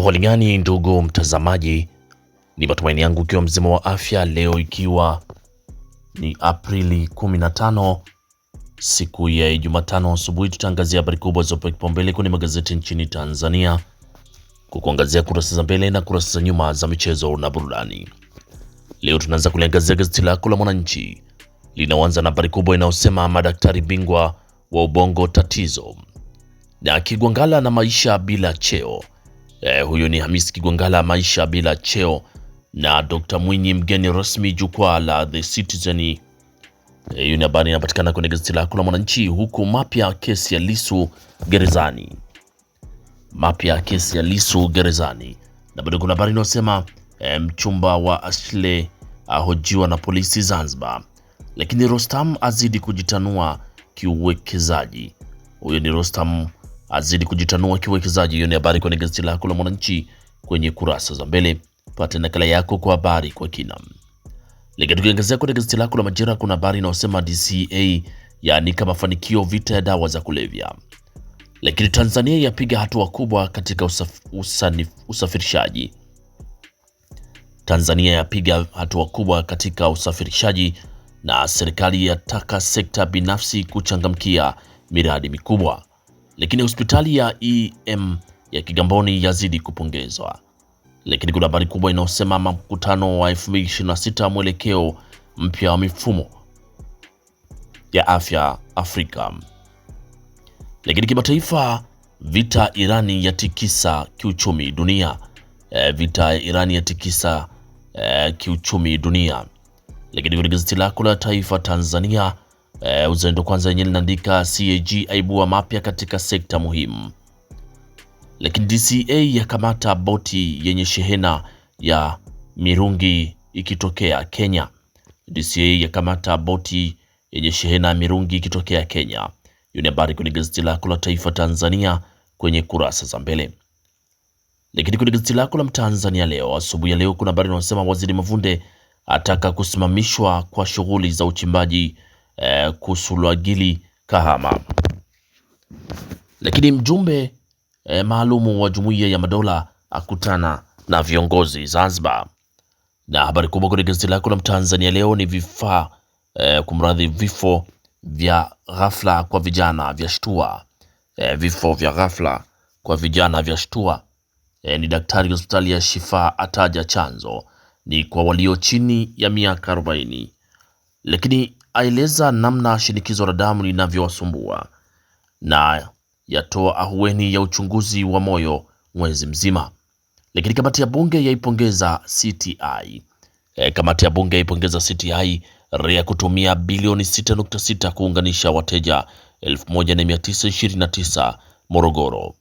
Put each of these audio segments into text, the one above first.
Hali gani ndugu mtazamaji, ni matumaini yangu ikiwa mzima wa afya. Leo ikiwa ni Aprili 15 siku ya Jumatano asubuhi, tutaangazia habari kubwa zopewa kipaumbele kwenye magazeti nchini Tanzania, kukuangazia kurasa za mbele na kurasa za nyuma za michezo na burudani. Leo tunaanza kuliangazia gazeti lako la Mwananchi, linaanza na habari kubwa inayosema madaktari bingwa wa ubongo tatizo, na Kigwangalla na maisha bila cheo. Huyo ni Hamisi Kigwangalla, maisha bila cheo, na Dr. Mwinyi mgeni rasmi jukwaa la The Citizen. Hiyo ni habari inapatikana kwenye gazeti lako la Mwananchi, huku mapya kesi ya Lissu gerezani. Mapya kesi ya Lissu gerezani. Na bado kuna habari inayosema mchumba wa Ashley ahojiwa na polisi Zanzibar. Lakini Rostam azidi kujitanua kiuwekezaji. Huyo ni Rostam azidi kujitanua kiuwekezaji. Hiyo ni habari kwenye gazeti lako la Mwananchi kwenye kurasa za mbele. Pata nakala yako kwa habari kwa kina. Lakini tukiangazia kwenye gazeti lako la Majira, kuna habari inayosema DCA yaanika mafanikio vita ya dawa za kulevya. Lakini Tanzania yapiga hatua kubwa katika usafirishaji. Tanzania yapiga hatua kubwa katika usafirishaji, na serikali yataka sekta binafsi kuchangamkia miradi mikubwa. Lakini hospitali ya EM ya Kigamboni yazidi kupongezwa. Lakini kuna habari kubwa inayosema mkutano wa 2026 mwelekeo mpya wa mifumo ya afya Afrika. Lakini kimataifa, vita Irani yatikisa kiuchumi dunia. Vita ya Irani yatikisa kiuchumi dunia. Lakini kwenye gazeti lako la Taifa Tanzania, Uzalendo Kwanza yenyewe linaandika CAG aibua mapya katika sekta muhimu. Lakini DCA yakamata boti yenye shehena ya mirungi ikitokea Kenya. DCA yakamata boti yenye shehena ya mirungi ikitokea Kenya. Hiyo ni habari kwenye gazeti lako la Taifa Tanzania kwenye kurasa za mbele. Lakini kwenye gazeti lako la Mtanzania leo asubuhi ya leo kuna habari inayosema Waziri Mavunde ataka kusimamishwa kwa shughuli za uchimbaji Kusulagili Kahama. Lakini mjumbe maalumu wa Jumuiya ya Madola akutana na viongozi Zanzibar. Na habari kubwa kwenye gazeti lako la Mtanzania leo ni vifo vya ghafla kwa vijana vya shtua. Vifo vya ghafla kwa vijana vya shtua. Ni daktari hospitali ya Shifa ataja chanzo ni kwa walio chini ya miaka 40. Lakini aeleza namna shinikizo la damu linavyowasumbua, na yatoa ahueni ya uchunguzi wa moyo mwezi mzima. Lakini kamati ya bunge yaipongeza CTI. Kamati ya bunge yaipongeza CTI REA kutumia bilioni 6.6 kuunganisha wateja 1929 Morogoro.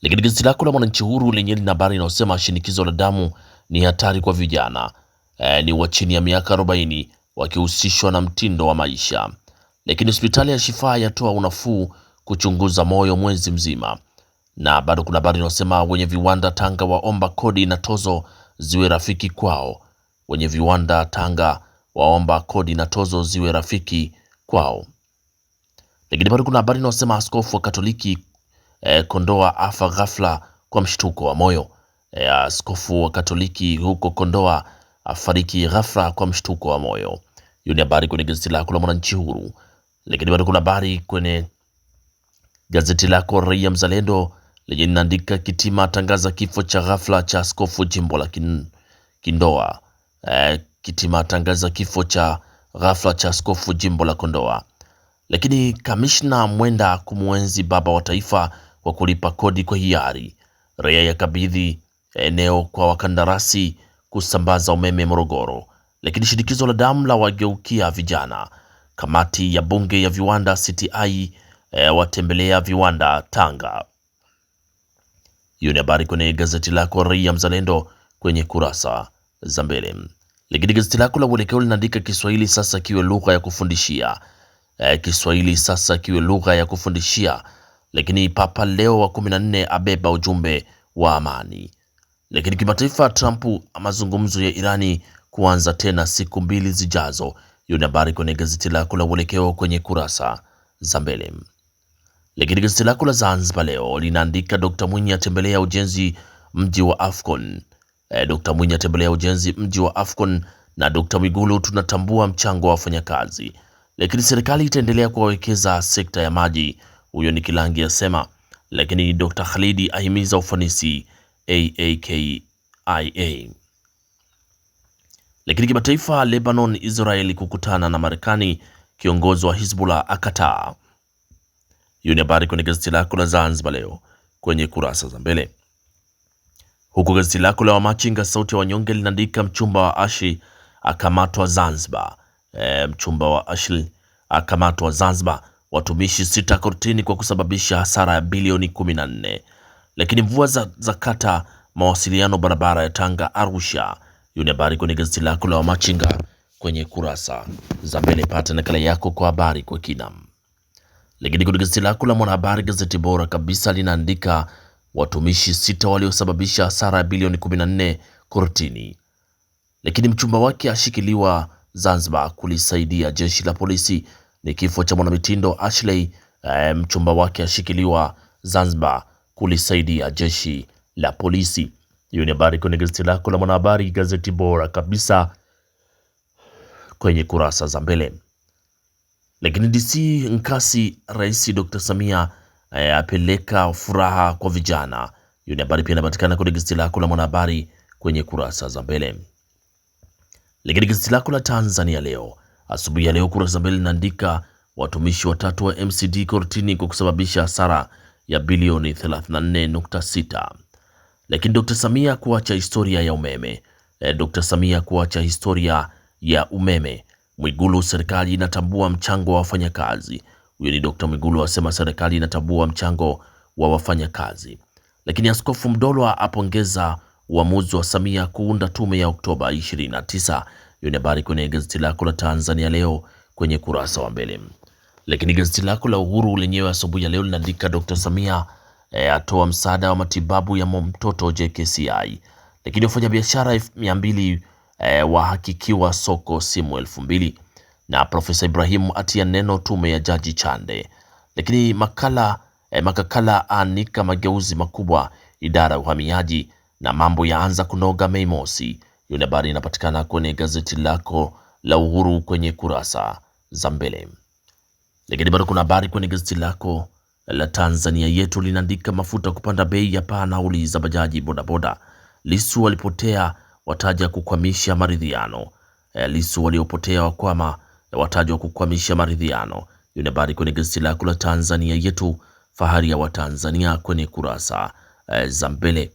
Lakini gazeti lako la Mwananchi Huru lenye lina habari inayosema shinikizo la damu ni hatari kwa vijana ni wa chini ya miaka 40 wakihusishwa na mtindo wa maisha. Lakini hospitali ya Shifa yatoa unafuu kuchunguza moyo mwezi mzima. Na bado kuna habari inayosema wenye viwanda Tanga waomba kodi na tozo ziwe rafiki kwao. Wenye viwanda Tanga waomba kodi na tozo ziwe rafiki kwao. Lakini bado kuna habari inayosema askofu wa Katoliki Kondoa afa ghafla kwa mshtuko wa moyo. Askofu wa Katoliki huko Kondoa afariki ghafla kwa mshtuko wa moyo. Hiyo ni habari kwenye gazeti lako la Mwananchi Huru. Lakini bado kuna habari kwenye gazeti lako Raia Mzalendo lenye linaandika Kitima tangaza kifo cha ghafla cha askofu jimbo la Kondoa. Kitima tangaza kifo cha ghafla cha askofu jimbo la Kondoa. Lakini kamishna Mwenda kumwenzi baba wa taifa kwa kulipa kodi kwa hiari. REA yakabidhi eneo kwa wakandarasi kusambaza umeme Morogoro. Lakini shinikizo la damu la wageukia vijana. Kamati ya bunge ya viwanda CTI watembelea viwanda Tanga. Hiyo ni habari kwenye gazeti lako Raia Mzalendo kwenye kurasa za mbele. Lakini gazeti lako la Uelekeo linaandika Kiswahili sasa kiwe lugha ya kufundishia. Kiswahili sasa kiwe lugha ya kufundishia. Lakini Papa Leo wa 14 abeba ujumbe wa amani. Lakini kimataifa, Trump mazungumzo ya Irani kuanza tena siku 2 zijazo. Hiyo ni habari kwenye gazeti lako la Uelekeo kwenye kurasa za mbele. Lakini gazeti lako la Zanzibar Leo linaandika Dr. Mwinyi atembelea ujenzi mji wa Afcon. Dr. Mwinyi atembelea ujenzi mji wa Afcon na Dr. Mwigulu tunatambua mchango wa wafanyakazi. Lakini serikali itaendelea kuwawekeza sekta ya maji. Huyo ni Kilangi asema. Lakini Dr. Khalidi ahimiza ufanisi AAKIA. Lakini kimataifa, Lebanon Israeli kukutana na Marekani, kiongozi wa Hizbullah akataa. Hiyo ni habari kwenye gazeti lako la Zanzibar Leo kwenye kurasa za mbele. Huku gazeti lako la Wamachinga sauti ya wanyonge linaandika mchumba wa Ashi akamatwa Zanzibar. Mchumba wa Ashi akamatwa Zanzibar, watumishi 6 kortini kwa kusababisha hasara ya bilioni 14. Lakini mvua za kata mawasiliano barabara ya Tanga Arusha. Hiyo ni habari kwenye gazeti lako la Wamachinga kwenye kurasa za mbele. Pata nakala yako kwa habari kwa kina. Lakini kwenye gazeti lako la Mwanahabari, gazeti bora kabisa, linaandika watumishi 6 waliosababisha hasara ya bilioni 14 kortini. Lakini mchumba wake ashikiliwa Zanzibar kulisaidia jeshi la polisi. Ni kifo cha mwanamitindo Ashley. Mchumba wake ashikiliwa Zanzibar kulisaidia jeshi la polisi. Hiyo ni habari kwenye gazeti lako la Mwanahabari, gazeti bora kabisa kwenye kurasa za mbele. Lakini DC Nkasi, Rais Dr. Samia apeleka furaha kwa vijana. Hiyo ni habari pia inapatikana kwenye gazeti lako la Mwanahabari kwenye kurasa za mbele. Lakini gazeti lako la Tanzania Leo asubuhi ya leo kurasa za mbele linaandika watumishi 3 wa MCD kortini kwa kusababisha hasara ya bilioni 34.6. Lakini Dr. Samia kuacha historia ya umeme. Dr. Samia kuacha historia ya umeme. Mwigulu, serikali inatambua mchango wa wafanyakazi. Huyo ni Dr. Mwigulu asema serikali inatambua mchango wa wafanyakazi. Lakini Askofu Mdolwa apongeza uamuzi wa Samia kuunda tume ya Oktoba 29. Hiyo ni habari kwenye gazeti lako la Tanzania Leo kwenye kurasa wa mbele. Lakini gazeti lako la Uhuru lenyewe asubuhi ya leo linaandika Dr. Samia atoa msaada wa matibabu ya mtoto JKCI. Lakini wafanyabiashara 200 wahakikiwa soko simu 2000. Na Profesa Ibrahim atia neno tume ya Jaji Chande. Lakini Makakala anika mageuzi makubwa idara ya uhamiaji na mambo yaanza kunoga Mei Mosi. Hiyo habari inapatikana kwenye gazeti lako la Uhuru kwenye kurasa za mbele. Lakini bado kuna habari kwenye gazeti lako la Tanzania Yetu linaandika mafuta kupanda bei ya paa nauli za bajaji bodaboda. Lissu walipotea wataja kukwamisha maridhiano. Lissu waliopotea wakwama watajwa kukwamisha maridhiano. Hiyo ni habari kwenye gazeti lako la Tanzania Yetu, fahari ya Watanzania kwenye kurasa za mbele.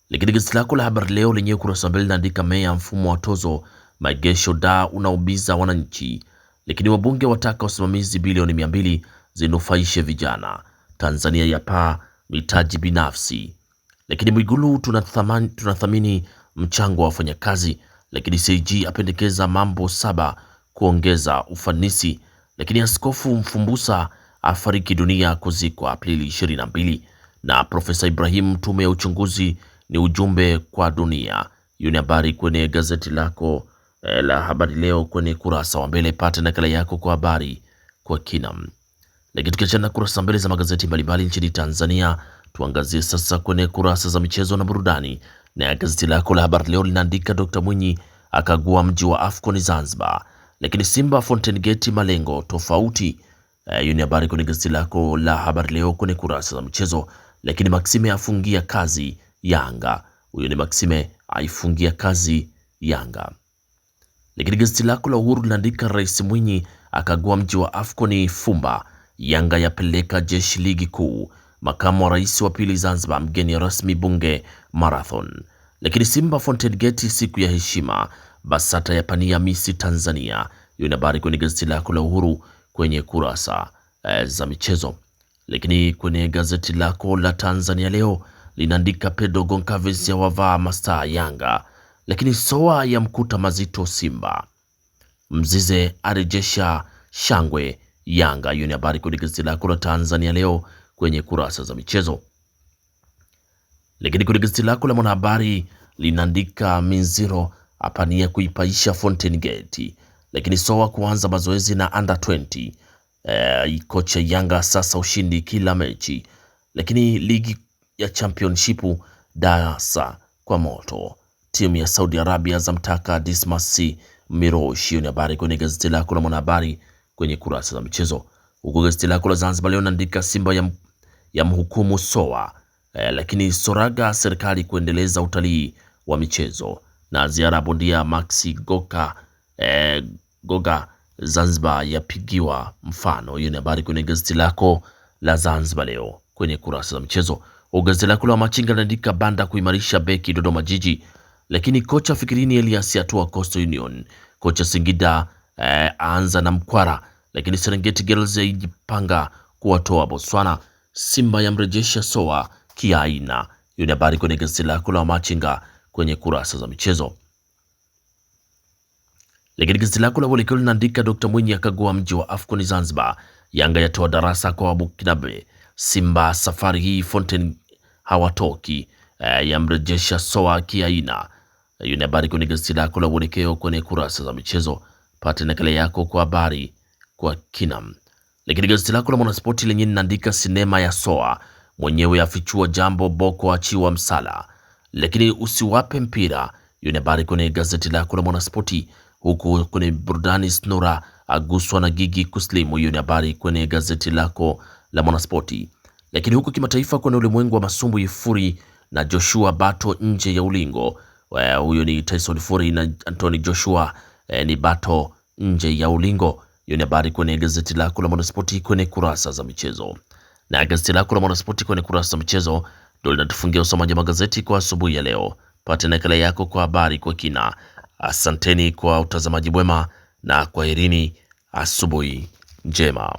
Lakini gazeti lako la Habari Leo lenyewe kurasa mbele linaandika meya mfumo wa tozo maegesho da unaubiza wananchi. Lakini wabunge wataka usimamizi bilioni 200 zinufaishe vijana. Tanzania ya paa mitaji binafsi. Lakini Mwigulu tunathamini mchango wa wafanyakazi. Lakini CAG apendekeza mambo 7 kuongeza ufanisi. Lakini Askofu Mfumbusa afariki dunia kuzikwa Aprili 22. Na Profesa Ibrahim, tume ya uchunguzi ni ujumbe kwa dunia. Hiyo ni habari kwenye gazeti lako la Habari Leo kwenye kurasa wa mbele. Pata nakala yako kwa habari kwa kina. Lakini tukiachana kurasa mbele za magazeti mbalimbali nchini Tanzania, tuangazie sasa kwenye kurasa za michezo na burudani. Na gazeti lako la Habari Leo linaandika Dr. Mwinyi akagua mji wa Afcon Zanzibar. Lakini Simba Fountain Gate malengo tofauti. Hiyo ni habari kwenye gazeti lako la Habari Leo kwenye kurasa za michezo. Lakini Maxime afungia kazi Yanga. Huyo ni Maxime aifungia kazi Yanga. Lakini gazeti lako la Uhuru linaandika Rais Mwinyi akagua mji wa Afcon Fumba. Yanga yapeleka jeshi ligi kuu. Makamu wa rais wa pili Zanzibar mgeni rasmi bunge marathon. Lakini Simba Fountain Gate siku ya heshima. Basata ya pania Misi Tanzania. Hiyo ni habari kwenye gazeti lako la Uhuru kwenye kurasa za michezo. Lakini kwenye gazeti lako la Tanzania Leo linaandika Pedro Goncalves ya wavaa mastaa Yanga. Lakini Soa ya mkuta mazito Simba. Mzize arejesha shangwe Yanga. Hiyo ni habari kwenye gazeti lako la Tanzania Leo kwenye kurasa za michezo. Lakini kwenye gazeti lako la Mwanahabari linaandika Minziro apania kuipaisha Fountain Gate. Lakini Soa kuanza mazoezi na under 20. Kocha Yanga sasa ushindi kila mechi, lakini ligi ya championship darasa kwa moto. Timu ya Saudi Arabia zamtaka Dismas Mirosh. Hiyo ni habari kwenye gazeti lako la Mwanahabari kwenye kurasa za michezo. Huko gazeti lako la Zanzibar Leo naandika Simba ya mhukumu Soa, lakini Soraga serikali kuendeleza utalii wa michezo, na ziara bondia Maxi Goga Zanzibar yapigiwa mfano. Hiyo ni habari kwenye gazeti lako la Zanzibar Leo kwenye kurasa za michezo. Gazeti lako la Machinga linaandika Banda kuimarisha beki Dodoma Jiji, lakini kocha Fikirini Elias atua Coastal Union. Kocha Singida aanza na mkwara, lakini Serengeti Girls ijipanga kuwatoa Botswana. Simba yamrejesha Soa kiaina. Hiyo ni habari kwenye gazeti lako la Machinga kwenye kurasa za michezo. Lakini gazeti lako la Uelekeo linaandika Dr. Mwinyi akagua mji wa Afcon Zanzibar. Yanga yatoa darasa kwa Burkinabe. Simba safari hii Fontaine hawatoki, yamrejesha Soa kiaina. Hiyo ni habari kwenye gazeti lako la Uelekeo kwenye kurasa za michezo. Pata nakala yako kwa habari kwa kinam. Lakini gazeti lako la Mwanaspoti lenye linaandika sinema ya Soa, mwenyewe afichua jambo, Boko achiwa msala, lakini usiwape mpira. Hiyo ni habari kwenye gazeti lako la Mwanaspoti. Huku kwenye burudani Snura aguswa na Gigi kuslimu. Hiyo ni habari kwenye gazeti lako la Mwanaspoti. Lakini huku kimataifa kwenye ulimwengu wa masumbwi, Fury na Joshua bato nje ya ulingo. Huyo ni Tyson Fury na Anthony Joshua ni bato nje ya ulingo. Hiyo ni habari kwenye gazeti lako la Mwanaspoti kwenye kurasa za michezo. Na gazeti lako la Mwanaspoti kwenye kurasa za michezo ndio linatufungia usomaji wa magazeti kwa asubuhi ya leo. Pata nakala yako kwa habari kwa kina. Asanteni kwa utazamaji mwema na kwaherini, asubuhi njema.